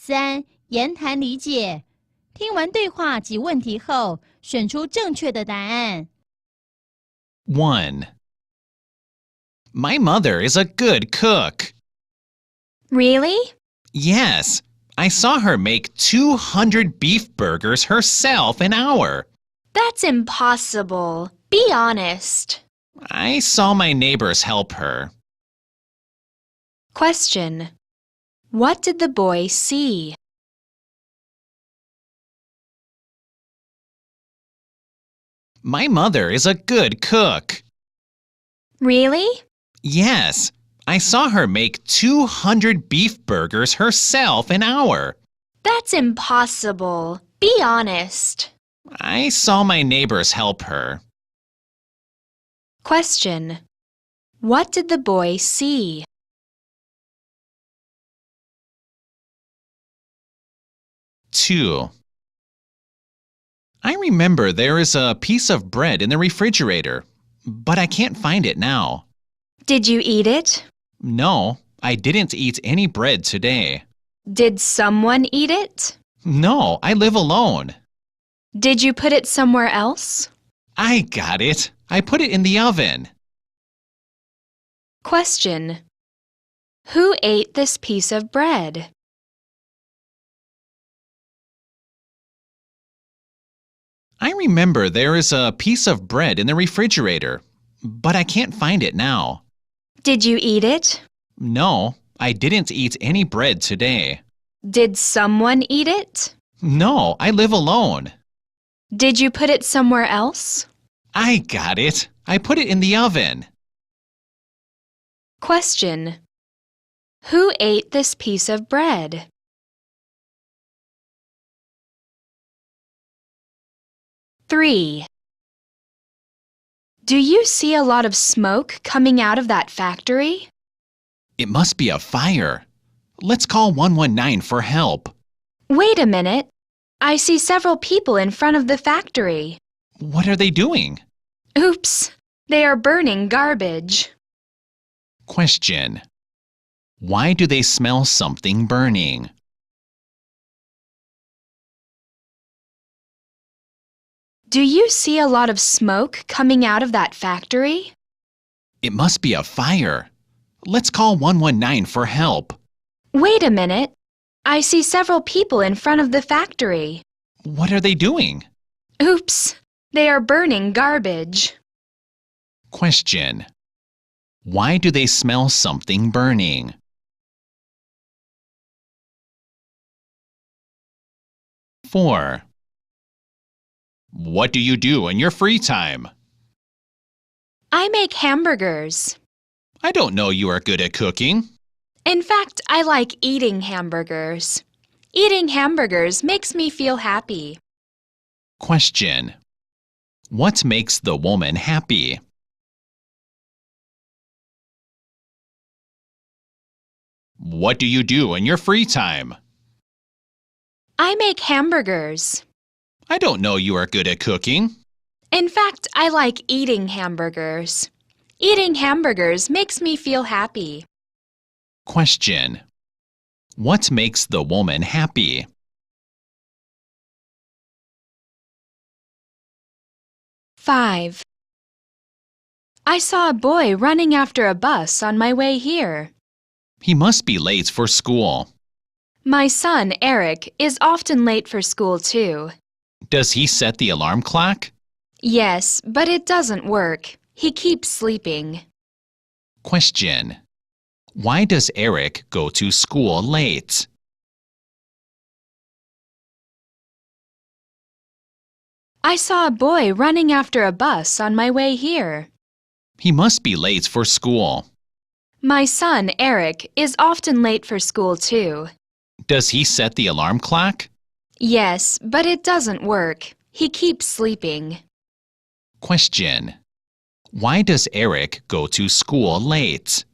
3. 言谈理解。听完对话及问题后，选出正确的答案。1. My mother is a good cook. Really? Yes, I saw her make 200 beef burgers herself an hour. That's impossible. Be honest. I saw my neighbors help her. Question. What did the boy see? My mother is a good cook. Really? Yes, I saw her make 200 beef burgers herself an hour. That's impossible. Be honest. I saw my neighbors help her. Question. What did the boy see? Two. I remember there is a piece of bread in the refrigerator, but I can't find it now. Did you eat it? No, I didn't eat any bread today. Did someone eat it? No, I live alone. Did you put it somewhere else? I got it. I put it in the oven. Question. Who ate this piece of bread? I remember there is a piece of bread in the refrigerator, but I can't find it now. Did you eat it? No, I didn't eat any bread today. Did someone eat it? No, I live alone. Did you put it somewhere else? I got it. I put it in the oven. Question. Who ate this piece of bread? Three. Do you see a lot of smoke coming out of that factory? It must be a fire. Let's call 119 for help. Wait a minute. I see several people in front of the factory. What are they doing? Oops, they are burning garbage. Question. Why do they smell something burning? Do you see a lot of smoke coming out of that factory? It must be a fire. Let's call 119 for help. Wait a minute. I see several people in front of the factory. What are they doing? Oops, they are burning garbage. Question. Why do they smell something burning? Four. What do you do in your free time? I make hamburgers. I don't know you are good at cooking. In fact, I like eating hamburgers. Eating hamburgers makes me feel happy. Question. What makes the woman happy? What do you do in your free time? I make hamburgers. I don't know you are good at cooking. In fact, I like eating hamburgers. Eating hamburgers makes me feel happy. Question. What makes the woman happy? Five. I saw a boy running after a bus on my way here. He must be late for school. My son, Eric, is often late for school too. Does he set the alarm clock? Yes, but it doesn't work. He keeps sleeping. Question. Why does Eric go to school late? I saw a boy running after a bus on my way here. He must be late for school. My son, Eric, is often late for school too. Does he set the alarm clock? Yes, but it doesn't work. He keeps sleeping. Question. Why does Eric go to school late?